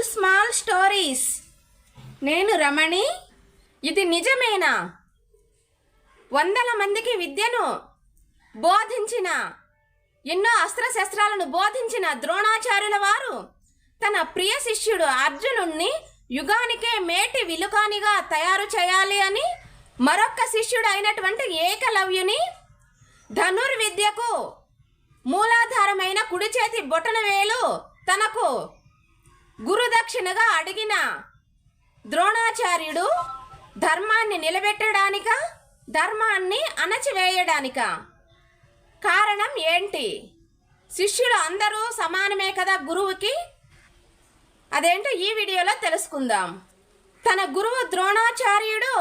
Small stories. నేను రమణి. ఇది నిజమేనా? వందల మందికి విద్యను బోధించిన, ఎన్నో అస్త్రశస్త్రాలను బోధించిన ద్రోణాచార్యుల వారు తన ప్రియ శిష్యుడు అర్జునుణ్ణి యుగానికే మేటి విలుకానిగా తయారు చేయాలి అని మరొక్క శిష్యుడు అయినటువంటి ఏకలవ్యుని ధనుర్విద్యకు మూలాధారమైన కుడి చేతి బొటన వేలు తనకు గురుదక్షిణగా అడిగిన ద్రోణాచార్యుడు ధర్మాన్ని నిలబెట్టడానిక, ధర్మాన్ని అణచివేయడానిక? కారణం ఏంటి? శిష్యులు అందరూ సమానమే కదా గురువుకి. అదేంటో ఈ వీడియోలో తెలుసుకుందాం. తన గురువు ద్రోణాచార్యుడు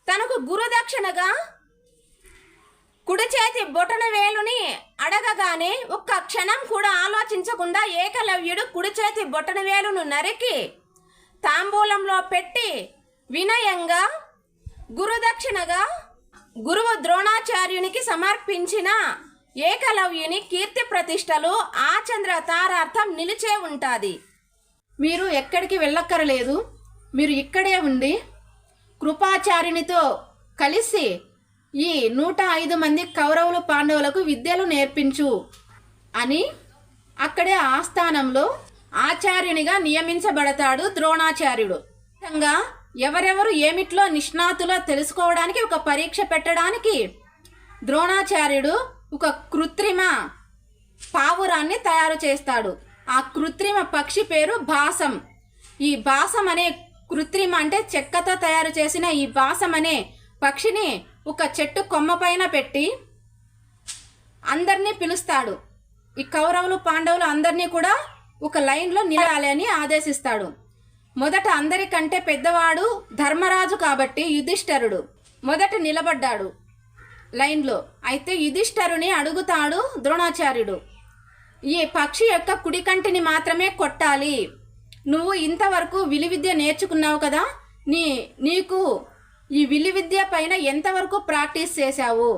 తనకు గురుదక్షిణగా కుడి చేతి బొటన వేలుని అడగగానే ఒక్క క్షణం కూడా ఆలోచించకుండా ఏకలవ్యుడు కుడి చేతి బొటన వేలును నరికి తాంబూలంలో పెట్టి వినయంగా గురుదక్షిణగా గురువు ద్రోణాచార్యునికి సమర్పించిన ఏకలవ్యుని కీర్తి ప్రతిష్టలు ఆచంద్ర తారార్థం నిలిచే ఉంటాది. మీరు ఎక్కడికి వెళ్ళక్కరలేదు. మీరు ఇక్కడే ఉండి కృపాచార్యునితో కలిసి ఈ 105 మంది కౌరవులు పాండవులకు విద్యలు నేర్పించు అని అక్కడే ఆస్థానంలో ఆచార్యునిగా నియమించబడతాడు ద్రోణాచార్యుడు. ఎవరెవరు ఏమిట్లో నిష్ణాతులో తెలుసుకోవడానికి ఒక పరీక్ష పెట్టడానికి ద్రోణాచార్యుడు ఒక కృత్రిమ పావురాన్ని తయారు చేస్తాడు. ఆ కృత్రిమ పక్షి పేరు భాసం. ఈ భాసం అనే కృత్రిమ అంటే చెక్కతో తయారు చేసిన ఈ భాసం అనే పక్షిని ఒక చెట్టు కొమ్మ పైన పెట్టి అందరినీ పిలుస్తాడు. ఈ కౌరవులు పాండవులు అందరినీ కూడా ఒక లైన్లో నిలవాలి అని ఆదేశిస్తాడు. మొదట అందరికంటే పెద్దవాడు ధర్మరాజు కాబట్టి యుధిష్ఠరుడు మొదట నిలబడ్డాడు లైన్లో. అయితే యుధిష్ఠరుని అడుగుతాడు ద్రోణాచార్యుడు, ఈ పక్షి యొక్క కుడి కంటిని మాత్రమే కొట్టాలి. నువ్వు ఇంతవరకు విలువిద్య నేర్చుకున్నావు కదా, నీకు ఈ విలువిద్య పైన ఎంతవరకు ప్రాక్టీస్ చేశావు?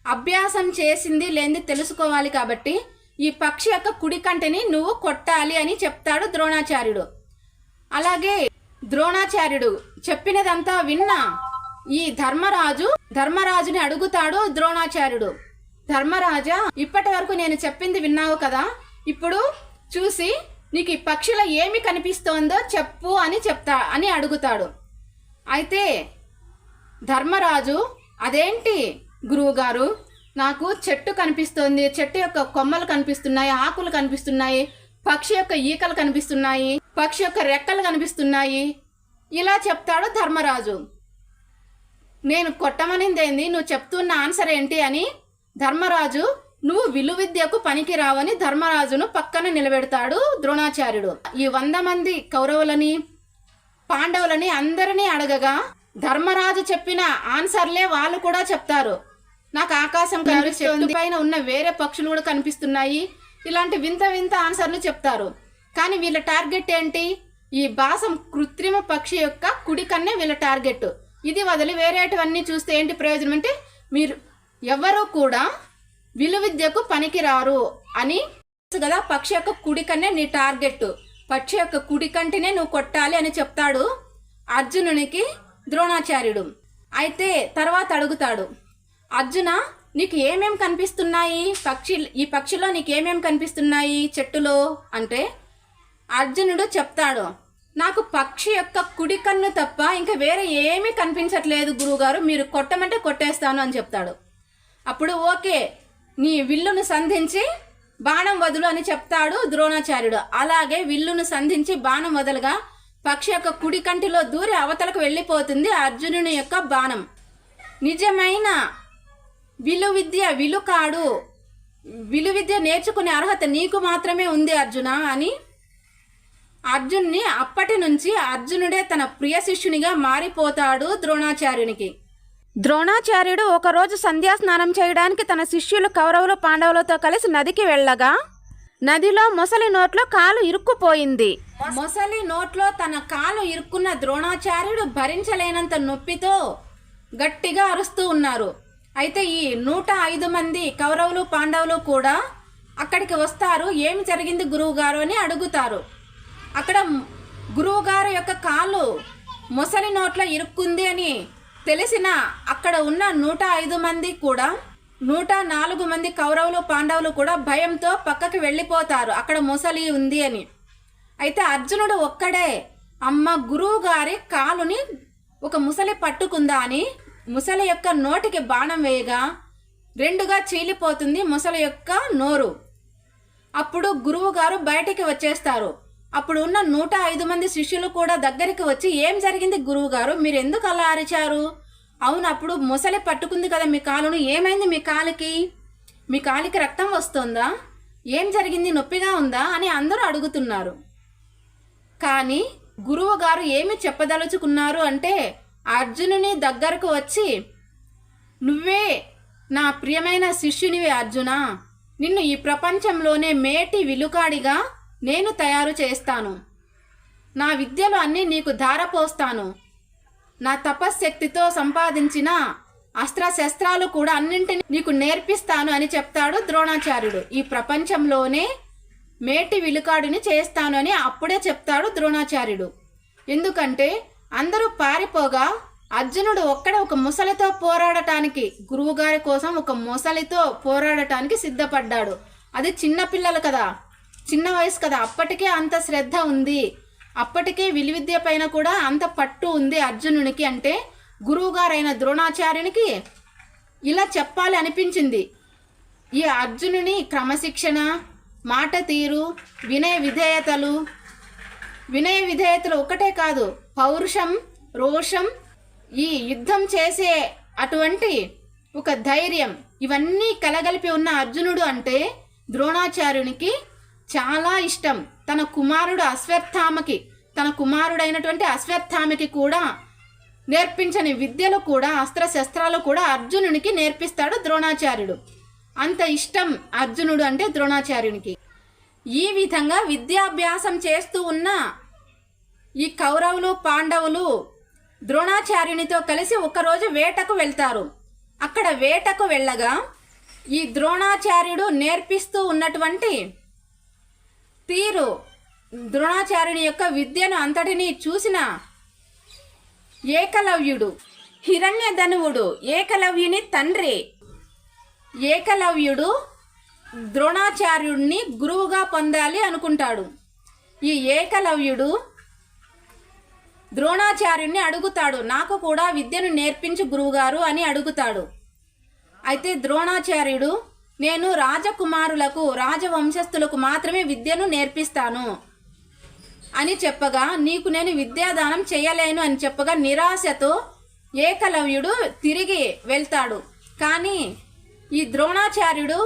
అభ్యాసం చేసింది లేనిది తెలుసుకోవాలి కాబట్టి ఈ పక్షి యొక్క కుడి కంటిని నువ్వు కొట్టాలి అని చెప్తాడు ద్రోణాచార్యుడు. అలాగే ద్రోణాచార్యుడు చెప్పినదంతా విన్న ఈ ధర్మరాజుని అడుగుతాడు ద్రోణాచార్యుడు, ధర్మరాజా, ఇప్పటి వరకు నేను చెప్పింది విన్నావు కదా, ఇప్పుడు చూసి నీకు ఈ పక్షిలో ఏమి కనిపిస్తోందో చెప్పు అని అడుగుతాడు. అయితే ధర్మరాజు, అదేంటి గురువుగారు, నాకు చెట్టు కనిపిస్తోంది, చెట్టు యొక్క కొమ్మలు కనిపిస్తున్నాయి, ఆకులు కనిపిస్తున్నాయి, పక్షి యొక్క ఈకలు కనిపిస్తున్నాయి, పక్షి యొక్క రెక్కలు కనిపిస్తున్నాయి, ఇలా చెప్తాడు ధర్మరాజు. నేను కొట్టమనిందేంది, నువ్వు చెప్తున్న ఆన్సర్ ఏంటి అని ధర్మరాజు, నువ్వు విలువిద్యకు పనికి రావని ధర్మరాజును పక్కన నిలబెడతాడు ద్రోణాచార్యుడు. ఈ 100 మంది కౌరవులని పాండవులని అందరినీ అడగగా ధర్మరాజు చెప్పిన ఆన్సర్లే వాళ్ళు కూడా చెప్తారు. నాకు ఆకాశం కనిపిస్తుంది, పైన ఉన్న వేరే పక్షులు కూడా కనిపిస్తున్నాయి, ఇలాంటి వింత వింత ఆన్సర్లు చెప్తారు. కానీ వీళ్ళ టార్గెట్ ఏంటి? ఈ భాసం కృత్రిమ పక్షి యొక్క కుడి కన్నే వీళ్ళ టార్గెట్. ఇది వదిలి వేరేటివన్నీ చూస్తే ఏంటి ప్రయోజనం అంటే మీరు ఎవరు కూడా విలువిద్యకు పనికిరారు అని కదా. పక్షి యొక్క కుడి కన్నే నీ టార్గెట్, పక్షి యొక్క కుడి కంటినే నువ్వు కొట్టాలి అని చెప్తాడు అర్జునునికి ద్రోణాచార్యుడు. అయితే తర్వాత అడుగుతాడు, అర్జున, నీకు ఏమేం కనిపిస్తున్నాయి, ఈ పక్షిలో నీకేమేం కనిపిస్తున్నాయి చెట్టులో అంటే అర్జునుడు చెప్తాడు, నాకు పక్షి యొక్క కుడి కన్ను తప్ప ఇంకా వేరే ఏమీ కనిపించట్లేదు గురువుగారు, మీరు కొట్టమంటే కొట్టేస్తాను అని చెప్తాడు. అప్పుడు ఓకే, నీ విల్లును సంధించి బాణం వదులు అని చెప్తాడు ద్రోణాచార్యుడు. అలాగే విల్లును సంధించి బాణం వదలగా పక్షి యొక్క కుడి కంటిలో దూరి అవతలకు వెళ్ళిపోతుంది అర్జునుని యొక్క బాణం. నిజమైన విలువిద్య నేర్చుకునే అర్హత నీకు మాత్రమే ఉంది అర్జున అని అర్జున్ని అప్పటి నుంచి అర్జునుడే తన ప్రియ శిష్యునిగా మారిపోతాడు ద్రోణాచార్యునికి. ద్రోణాచార్యుడు ఒకరోజు సంధ్యాస్నానం చేయడానికి తన శిష్యులు కౌరవులు పాండవులతో కలిసి నదికి వెళ్ళగా నదిలో మొసలి నోట్లో కాలు ఇరుక్కుపోయింది. మొసలి నోట్లో తన కాలు ఇరుక్కున్న ద్రోణాచార్యుడు భరించలేనంత నొప్పితో గట్టిగా అరుస్తూ ఉన్నారు. అయితే ఈ 105 మంది కౌరవులు పాండవులు కూడా అక్కడికి వస్తారు. ఏమి జరిగింది గురువు గారు అని అడుగుతారు. అక్కడ గురువుగారు యొక్క కాలు మొసలి నోట్లో ఇరుక్కుంది అని తెలిసిన అక్కడ ఉన్న 105 మంది కూడా 104 మంది కౌరవులు పాండవులు కూడా భయంతో పక్కకి వెళ్ళిపోతారు అక్కడ మొసలి ఉంది అని. అయితే అర్జునుడు ఒక్కడే అమ్మ గురువు గారి కాలుని ఒక ముసలి పట్టుకుందా అని ముసలి యొక్క నోటికి బాణం వేయగా 2గా చీలిపోతుంది ముసలి యొక్క నోరు. అప్పుడు గురువు గారు బయటికి వచ్చేస్తారు. అప్పుడు ఉన్న 105 మంది శిష్యులు కూడా దగ్గరికి వచ్చి ఏం జరిగింది గురువు గారు, మీరు ఎందుకు అలా అరిచారు? అవును, అప్పుడు ముసలి పట్టుకుంది కదా మీ కాలును, ఏమైంది మీ కాలికి రక్తం వస్తుందా, ఏం జరిగింది, నొప్పిగా ఉందా అని అందరూ అడుగుతున్నారు. కానీ గురువు గారు ఏమి చెప్పదలుచుకున్నారు అంటే అర్జునుని దగ్గరకు వచ్చి, నువ్వే నా ప్రియమైన శిష్యునివి అర్జున, నిన్ను ఈ ప్రపంచంలోనే మేటి విలుకాడిగా నేను తయారు చేస్తాను, నా విద్యలు అన్నీ నీకు ధారపోస్తాను, నా తపశ్శక్తితో సంపాదించిన అస్త్రశస్త్రాలు కూడా అన్నింటినీ నీకు నేర్పిస్తాను అని చెప్తాడు ద్రోణాచార్యుడు. ఈ ప్రపంచంలోనే మేటి విలుకాడిని చేస్తాను అని అప్పుడే చెప్తాడు ద్రోణాచార్యుడు. ఎందుకంటే అందరూ పారిపోగా అర్జునుడు ఒక్కడే ఒక ముసలితో పోరాడటానికి, గురువుగారి కోసం ఒక ముసలితో పోరాడటానికి సిద్ధపడ్డాడు. అది చిన్న పిల్లలు కదా, చిన్న వయసు కదా, అప్పటికే అంత శ్రద్ధ ఉంది, అప్పటికే విలువిద్య పైన కూడా అంత పట్టు ఉంది అర్జునునికి. అంటే గురువుగారైన ద్రోణాచార్యునికి ఇలా చెప్పాలి అనిపించింది. ఈ అర్జునుని క్రమశిక్షణ, మాట తీరు, వినయ విధేయతలు ఒకటే కాదు, పౌరుషం, రోషం, ఈ యుద్ధం చేసే అటువంటి ఒక ధైర్యం, ఇవన్నీ కలగలిపి ఉన్న అర్జునుడు అంటే ద్రోణాచార్యునికి చాలా ఇష్టం. తన కుమారుడైనటువంటి అశ్వత్థామకి కూడా నేర్పించని విద్యలు కూడా, అస్త్రశస్త్రాలు కూడా అర్జునునికి నేర్పిస్తాడు ద్రోణాచార్యుడు. అంత ఇష్టం అర్జునుడు అంటే ద్రోణాచార్యునికి. ఈ విధంగా విద్యాభ్యాసం చేస్తూ ఉన్న ఈ కౌరవులు పాండవులు ద్రోణాచార్యునితో కలిసి ఒకరోజు వేటకు వెళ్తారు. అక్కడ వేటకు వెళ్ళగా ఈ ద్రోణాచార్యుడు నేర్పిస్తూ ఉన్నటువంటి తీరు, ద్రోణాచార్యుని యొక్క విద్యను అంతటినీ చూసిన ఏకలవ్యుడు, హిరణ్యధనువుడు, ఏకలవ్యుని తండ్రి ఏకలవ్యుడు ద్రోణాచార్యుడిని గురువుగా పొందాలి అనుకుంటాడు. ఈ ఏకలవ్యుడు ద్రోణాచార్యుడిని అడుగుతాడు, నాకు కూడా విద్యను నేర్పించు గురువుగారు అని అడుగుతాడు. అయితే ద్రోణాచార్యుడు, నేను రాజకుమారులకు, రాజవంశస్థులకు మాత్రమే విద్యను నేర్పిస్తాను అని చెప్పగా, నీకు నేను విద్యాదానం చేయలేను అని చెప్పగా నిరాశతో ఏకలవ్యుడు తిరిగి వెళ్తాడు. కానీ ఈ ద్రోణాచార్యుడు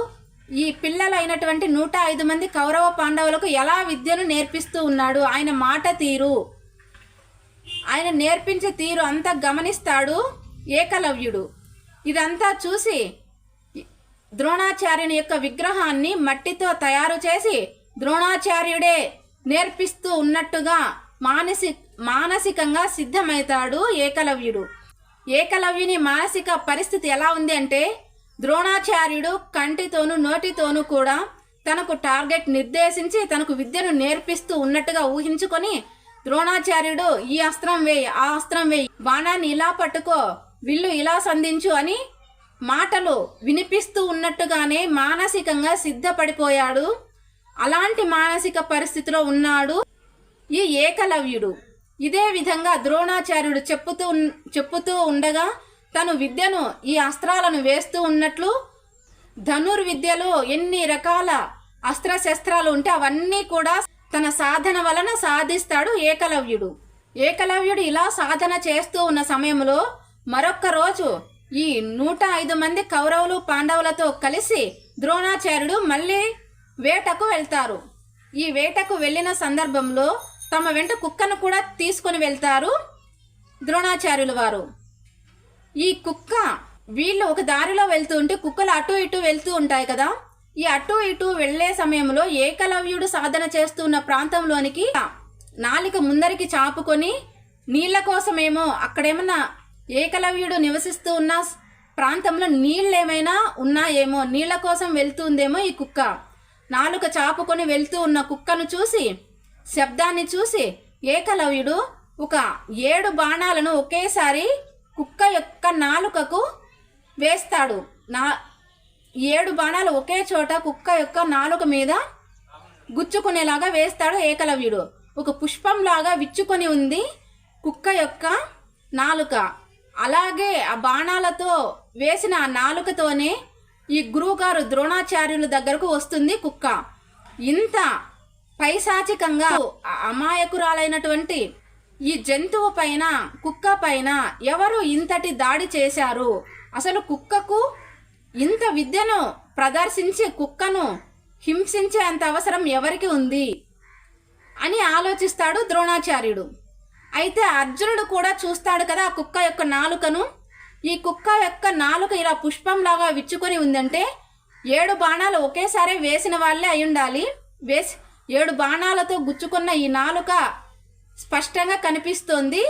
ఈ పిల్లలైనటువంటి 105 మంది కౌరవ పాండవులకు ఎలా విద్యను నేర్పిస్తూ ఉన్నాడు, ఆయన మాట తీరు, ఆయన నేర్పించే తీరు అంతా గమనిస్తాడు ఏకలవ్యుడు. ఇదంతా చూసి ద్రోణాచార్యుని యొక్క విగ్రహాన్ని మట్టితో తయారు చేసి ద్రోణాచార్యుడే నేర్పిస్తూ ఉన్నట్టుగా మానసికంగా సిద్ధమవుతాడు ఏకలవ్యుడు. ఏకలవ్యుని మానసిక పరిస్థితి ఎలా ఉంది అంటే, ద్రోణాచార్యుడు కంటితోనూ నోటితోనూ కూడా తనకు టార్గెట్ నిర్దేశించి తనకు విద్యను నేర్పిస్తూ ఉన్నట్టుగా ఊహించుకొని, ద్రోణాచార్యుడు ఈ అస్త్రం వేయి, ఆ అస్త్రం వేయి, బాణాన్ని ఇలా పట్టుకో, విల్లు ఇలా సంధించు అని మాటలు వినిపిస్తూ ఉన్నట్టుగానే మానసికంగా సిద్ధపడిపోయాడు. అలాంటి మానసిక పరిస్థితిలో ఉన్నాడు ఈ ఏకలవ్యుడు. ఇదే విధంగా ద్రోణాచార్యుడు చెప్పుతూ ఉండగా తను విద్యను, ఈ అస్త్రాలను వేస్తూ ఉన్నట్లు, ధనుర్విద్యలో ఎన్ని రకాల అస్త్రశస్త్రాలు ఉంటే అవన్నీ కూడా తన సాధన వలన సాధిస్తాడు ఏకలవ్యుడు. ఏకలవ్యుడు ఇలా సాధన చేస్తూ ఉన్న సమయంలో మరొక్క రోజు ఈ 105 మంది కౌరవులు పాండవులతో కలిసి ద్రోణాచార్యుడు మళ్ళీ వేటకు వెళ్తారు. ఈ వేటకు వెళ్ళిన సందర్భంలో తమ వెంట కుక్కను కూడా తీసుకొని వెళ్తారు ద్రోణాచార్యుల వారు. ఈ కుక్క, వీళ్ళు ఒక దారిలో వెళ్తూ ఉంటే కుక్కలు అటు ఇటు వెళ్తూ ఉంటాయి కదా, ఈ అటు ఇటు వెళ్లే సమయంలో ఏకలవ్యుడు సాధన చేస్తున్న ప్రాంతంలోనికి నాలిక ముందరికి చాపుకొని, నీళ్ల కోసమేమో అక్కడేమన్నా ఏకలవ్యుడు నివసిస్తూ ఉన్న ప్రాంతంలో నీళ్ళేమైనా ఉన్నాయేమో, నీళ్ల కోసం వెళ్తుందేమో ఈ కుక్క. నాలుక చాపుకొని వెళ్తూ ఉన్న కుక్కను చూసి శబ్దాన్ని చూసి ఏకలవ్యుడు ఒక 7 బాణాలను ఒకేసారి కుక్క యొక్క నాలుకకు వేస్తాడు. 7 బాణాలు ఒకే చోట కుక్క యొక్క నాలుక మీద గుచ్చుకునేలాగా వేస్తాడు ఏకలవ్యుడు. ఒక పుష్పంలాగా విచ్చుకొని ఉంది కుక్క యొక్క నాలుక. అలాగే ఆ బాణాలతో వేసిన ఆ నాలుకతోనే ఈ గురువుగారు ద్రోణాచార్యుల దగ్గరకు వస్తుంది కుక్క. ఇంత పైశాచికంగా అమాయకురాలైనటువంటి ఈ జంతువు పైన, కుక్క పైన ఎవరు ఇంతటి దాడి చేశారు? అసలు కుక్కకు ఇంత విద్యను ప్రదర్శించి కుక్కను హింసించే అంత అవసరం ఎవరికి ఉంది అని ఆలోచిస్తాడు ద్రోణాచార్యుడు. అయితే అర్జునుడు కూడా చూస్తాడు కదా ఆ కుక్క యొక్క నాలుకను. ఈ కుక్క యొక్క నాలుక ఇలా పుష్పంలాగా విచ్చుకొని ఉందంటే 7 బాణాలు ఒకేసారి వేసిన వాళ్ళే అయి ఉండాలి. 7 బాణాలతో గుచ్చుకున్న ఈ నాలుక స్పష్టంగా కనిపిస్తోంది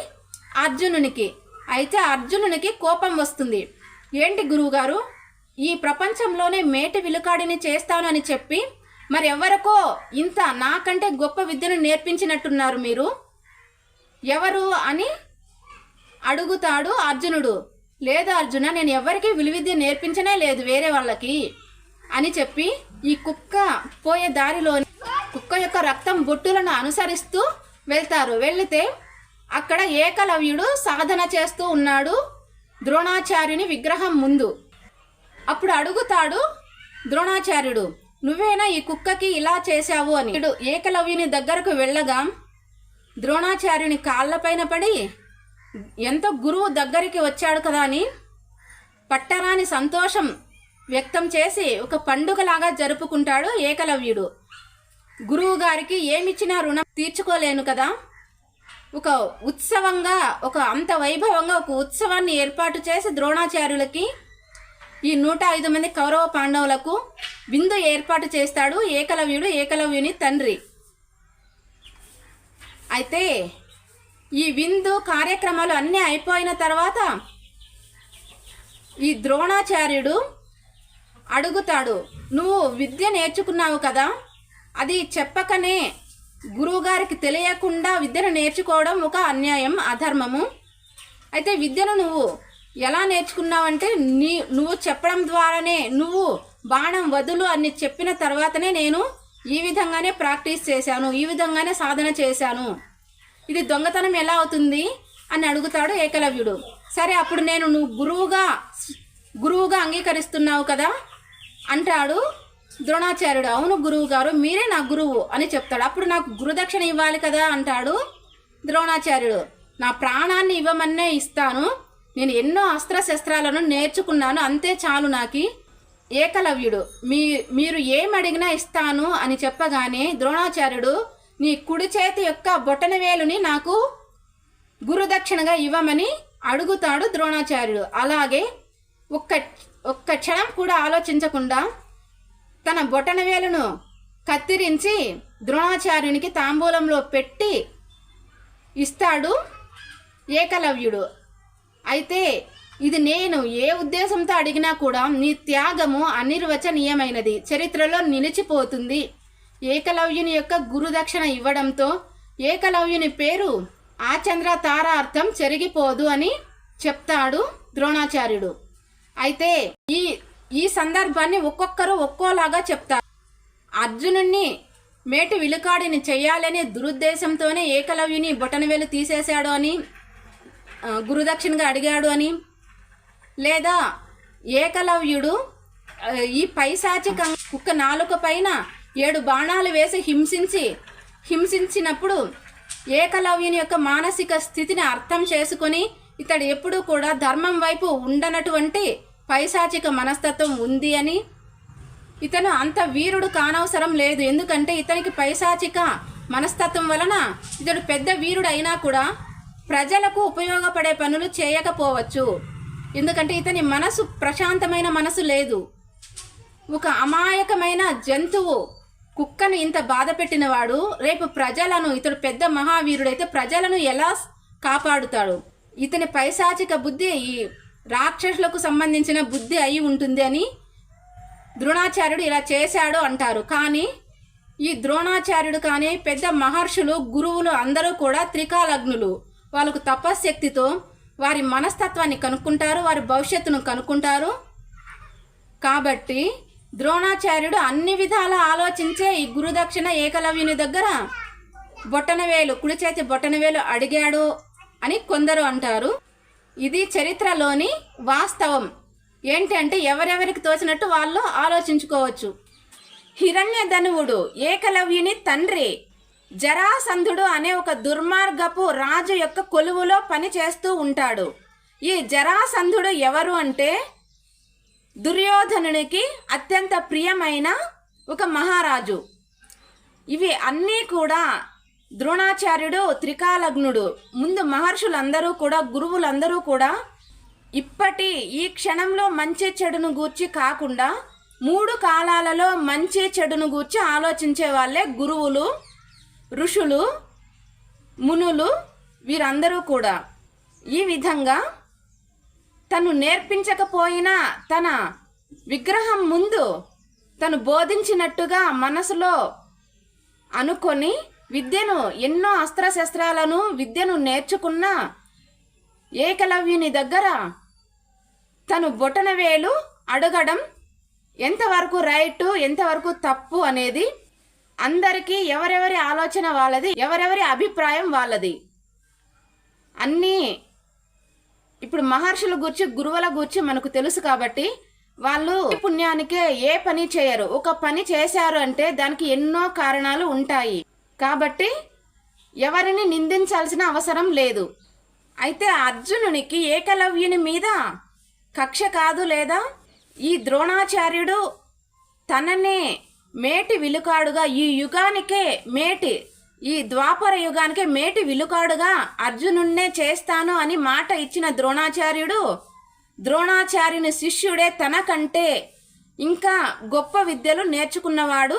అర్జునునికి. అయితే అర్జునునికి కోపం వస్తుంది. ఏంటి గురువుగారు, ఈ ప్రపంచంలోనే మేటి విలుకాడిని చేస్తానని చెప్పి మరి ఎవరికో ఇంత నాకంటే గొప్ప విద్యను నేర్పించినట్టున్నారు మీరు, ఎవరు అని అడుగుతాడు అర్జునుడు. లేదు అర్జున, నేను ఎవరికి విలువిద్య నేర్పించనే లేదు వేరే వాళ్ళకి అని చెప్పి ఈ కుక్క పోయే దారిలో కుక్క యొక్క రక్తం బొట్టులను అనుసరిస్తూ వెళ్తారు. వెళితే అక్కడ ఏకలవ్యుడు సాధన చేస్తూ ఉన్నాడు ద్రోణాచార్యుని విగ్రహం ముందు. అప్పుడు అడుగుతాడు ద్రోణాచార్యుడు, నువ్వేనా ఈ కుక్కకి ఇలా చేశావు అని. ఏకలవ్యుని దగ్గరకు వెళ్ళగా ద్రోణాచార్యుని కాళ్ళపైన పడి ఎంతో గురువు దగ్గరికి వచ్చాడు కదా అని పట్టరాని సంతోషం వ్యక్తం చేసి ఒక పండుగలాగా జరుపుకుంటాడు ఏకలవ్యుడు. గురువు గారికి ఏమిచ్చినా రుణం తీర్చుకోలేను కదా, ఒక ఉత్సవంగా, ఒక అంత వైభవంగా ఒక ఉత్సవాన్ని ఏర్పాటు చేసి ద్రోణాచార్యులకి ఈ 105 మంది కౌరవ పాండవులకు విందు ఏర్పాటు చేస్తాడు ఏకలవ్యుడు, ఏకలవ్యుని తండ్రి. అయితే ఈ విందు కార్యక్రమాలు అన్నీ అయిపోయిన తర్వాత ఈ ద్రోణాచార్యుడు అడుగుతాడు, నువ్వు విద్య నేర్చుకున్నావు కదా, అది చెప్పకనే గురువుగారికి తెలియకుండా విద్యను నేర్చుకోవడం ఒక అన్యాయం, అధర్మము. అయితే విద్యను నువ్వు ఎలా నేర్చుకున్నావంటే నువ్వు చెప్పడం ద్వారానే, నువ్వు బాణం వదులు అని చెప్పిన తర్వాతనే నేను ఈ విధంగానే ప్రాక్టీస్ చేశాను, ఈ విధంగానే సాధన చేశాను, ఇది దొంగతనం ఎలా అవుతుంది అని అడుగుతాడు ఏకలవ్యుడు. సరే అప్పుడు నేను నువ్వు గురువుగా అంగీకరిస్తున్నావు కదా అంటాడు ద్రోణాచార్యుడు. అవును గురువు గారు, మీరే నా గురువు అని చెప్తాడు. అప్పుడు నాకు గురుదక్షిణ ఇవ్వాలి కదా అంటాడు ద్రోణాచార్యుడు. నా ప్రాణాన్ని ఇవ్వమన్నే ఇస్తాను, నేను ఎన్నో అస్త్రశస్త్రాలను నేర్చుకున్నాను, అంతే చాలు నాకి. ఏకలవ్యుడు మీరు ఏమడిగినా ఇస్తాను అని చెప్పగానే ద్రోణాచార్యుడు నీ కుడి చేతి యొక్క బొటనవేలుని నాకు గురుదక్షిణగా ఇవ్వమని అడుగుతాడు ద్రోణాచార్యుడు. అలాగే ఒక్క క్షణం కూడా ఆలోచించకుండా తన బొటనవేలును కత్తిరించి ద్రోణాచార్యునికి తాంబూలంలో పెట్టి ఇస్తాడు ఏకలవ్యుడు. అయితే ఇది నేను ఏ ఉద్దేశంతో అడిగినా కూడా నీ త్యాగము అనిర్వచనీయమైనది, చరిత్రలో నిలిచిపోతుంది. ఏకలవ్యుని యొక్క గురుదక్షిణ ఇవ్వడంతో ఏకలవ్యుని పేరు ఆచంద్ర తారార్థం చెరిగిపోదు అని చెప్తాడు ద్రోణాచార్యుడు. అయితే ఈ సందర్భాన్ని ఒక్కొక్కరు ఒక్కోలాగా చెప్తారు. అర్జునుణ్ణి మేటి విలుకాడిని చెయ్యాలనే దురుద్దేశంతోనే ఏకలవ్యుని బొటనవేలు తీసేశాడు అని, గురుదక్షిణగా అడిగాడు అని, లేదా ఏకలవ్యుడు ఈ పైశాచిక కుక్క నాలుక పైన 7 బాణాలు వేసి హింసించినప్పుడు ఏకలవ్యుని యొక్క మానసిక స్థితిని అర్థం చేసుకొని ఇతడు ఎప్పుడూ కూడా ధర్మం వైపు ఉండనటువంటి పైశాచిక మనస్తత్వం ఉంది అని, ఇతను అంత వీరుడు కానవసరం లేదు, ఎందుకంటే ఇతనికి పైశాచిక మనస్తత్వం వలన ఇతడు పెద్ద వీరుడు అయినా కూడా ప్రజలకు ఉపయోగపడే పనులు చేయకపోవచ్చు, ఎందుకంటే ఇతని మనసు ప్రశాంతమైన మనసు లేదు. ఒక అమాయకమైన జంతువు కుక్కను ఇంత బాధ పెట్టినవాడు రేపు ప్రజలను, ఇతడు పెద్ద మహావీరుడైతే ప్రజలను ఎలా కాపాడుతాడు? ఇతని పైశాచిక బుద్ధి ఈ రాక్షసులకు సంబంధించిన బుద్ధి అయి ఉంటుంది అని ద్రోణాచార్యుడు ఇలా చేశాడు అంటారు. కానీ ఈ ద్రోణాచార్యుడు కానీ పెద్ద మహర్షులు గురువులు అందరూ కూడా త్రికాలగ్నులు. వాళ్ళకు తపశ్శక్తితో వారి మనస్తత్వాన్ని కనుక్కుంటారు, వారి భవిష్యత్తును కనుక్కుంటారు. కాబట్టి ద్రోణాచార్యుడు అన్ని విధాల ఆలోచించే ఈ గురుదక్షిణ ఏకలవ్యుని దగ్గర బొటనవేలు, కుడి చేతి బొటనవేలు అడిగాడు అని కొందరు అంటారు. ఇది చరిత్రలోని వాస్తవం. ఏంటంటే ఎవరెవరికి తోచినట్టు వాళ్ళు ఆలోచించుకోవచ్చు. హిరణ్యధనువుడు ఏకలవ్యుని తండ్రి జరాసంధుడు అనే ఒక దుర్మార్గపు రాజు యొక్క కొలువులో పని చేస్తూ ఉంటాడు. ఈ జరాసంధుడు ఎవరు అంటే దుర్యోధనునికి అత్యంత ప్రియమైన ఒక మహారాజు. ఇవి అన్నీ కూడా ద్రోణాచార్యుడు త్రికాలగ్నుడు. ముందు మహర్షులందరూ కూడా, గురువులందరూ కూడా ఇప్పటి ఈ క్షణంలో మంచి చెడును గూర్చి కాకుండా 3 కాలాలలో మంచి చెడును గూర్చి ఆలోచించే వాళ్ళే గురువులు, ఋషులు, మునులు. వీరందరూ కూడా ఈ విధంగా తను నేర్పించకపోయినా తన విగ్రహం ముందు తను బోధించినట్టుగా మనసులో అనుకొని విద్యను, ఎన్నో అస్త్రశస్త్రాలను విద్యను నేర్చుకున్న ఏకలవ్యుని దగ్గర తను బొటనవేలు అడగడం ఎంతవరకు రైటు, ఎంతవరకు తప్పు అనేది అందరికీ ఎవరెవరి ఆలోచన వాళ్ళది, ఎవరెవరి అభిప్రాయం వాళ్ళది. అన్నీ ఇప్పుడు మహర్షుల గురించి, గురువుల గురించి మనకు తెలుసు కాబట్టి వాళ్ళు పుణ్యానికే ఏ పని చేయరు. ఒక పని చేశారు అంటే దానికి ఎన్నో కారణాలు ఉంటాయి. కాబట్టి ఎవరిని నిందించాల్సిన అవసరం లేదు. అయితే అర్జునునికి ఏకలవ్యుని మీద కక్ష కాదు, లేదా ఈ ద్రోణాచార్యుడు తననే మేటి విలుకాడుగా, ఈ యుగానికే మేటి, ఈ ద్వాపర యుగానికే మేటి విలుకాడుగా అర్జునున్నే చేస్తాను అని మాట ఇచ్చిన ద్రోణాచార్యుడు, ద్రోణాచార్యుని శిష్యుడే తనకంటే ఇంకా గొప్ప విద్యలు నేర్చుకున్నవాడు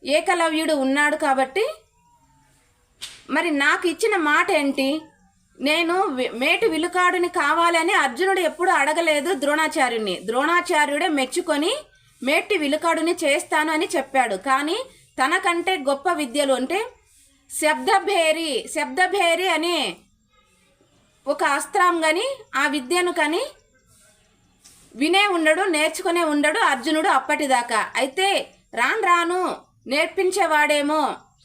ఏకలవ్యుడు ఉన్నాడు. కాబట్టి మరి నాకు ఇచ్చిన మాట ఏంటి? నేను మేటి విలుకాడుని కావాలని అర్జునుడు ఎప్పుడు అడగలేదు ద్రోణాచార్యుని. ద్రోణాచార్యుడే మెచ్చుకొని మేటి విలుకాడుని చేస్తాను అని చెప్పాడు. కానీ తనకంటే గొప్ప విద్యలు అంటే శబ్దభేరి అనే ఒక అస్త్రం కానీ ఆ విద్యను కానీ వినే ఉండడు, నేర్చుకునే ఉండడు అర్జునుడు అప్పటిదాకా. అయితే రాను నేర్పించేవాడేమో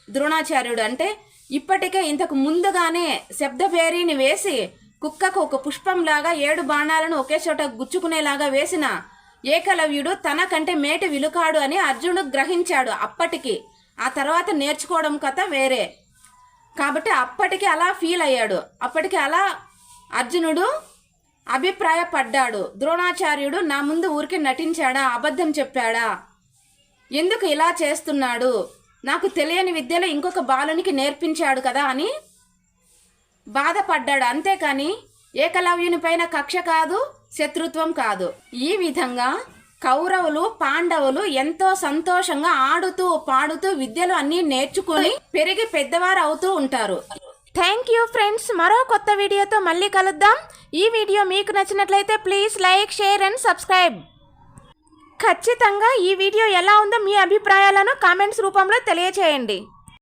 ద్రోణాచార్యుడు. అంటే ఇప్పటికే ఇంతకు ముందుగానే శబ్దభేరిని వేసి కుక్కకు ఒక పుష్పంలాగా 7 బాణాలను ఒకే చోట గుచ్చుకునేలాగా వేసిన ఏకలవ్యుడు తనకంటే మేటి విలుకాడు అని అర్జునుడు గ్రహించాడు అప్పటికి. ఆ తర్వాత నేర్చుకోవడం కథ వేరే. కాబట్టి అప్పటికి అలా ఫీల్ అయ్యాడు. అప్పటికి అలా అర్జునుడు అభిప్రాయపడ్డాడు. ద్రోణాచార్యుడు నా ముందు ఊరికి నటించాడా, అబద్ధం చెప్పాడా, ఎందుకు ఇలా చేస్తున్నాడు, నాకు తెలియని విద్యలో ఇంకొక బాలునికి నేర్పించాడు కదా అని బాధపడ్డాడు. అంతేకాని ఏకలవ్యుని పైన కక్ష కాదు, శత్రుత్వం కాదు. ఈ విధంగా కౌరవులు, పాండవులు ఎంతో సంతోషంగా ఆడుతూ పాడుతూ విద్యలు అన్నీ నేర్చుకుని పెరిగి పెద్దవారు అవుతూ ఉంటారు. Thank you friends. మరో కొత్త వీడియోతో మళ్ళీ కలుద్దాం. ఈ వీడియో మీకు నచ్చినట్లయితే please like, share and subscribe. ఖచ్చితంగా ఈ వీడియో ఎలా ఉందో మీ అభిప్రాయాలను కామెంట్స్ రూపంలో తెలియచేయండి.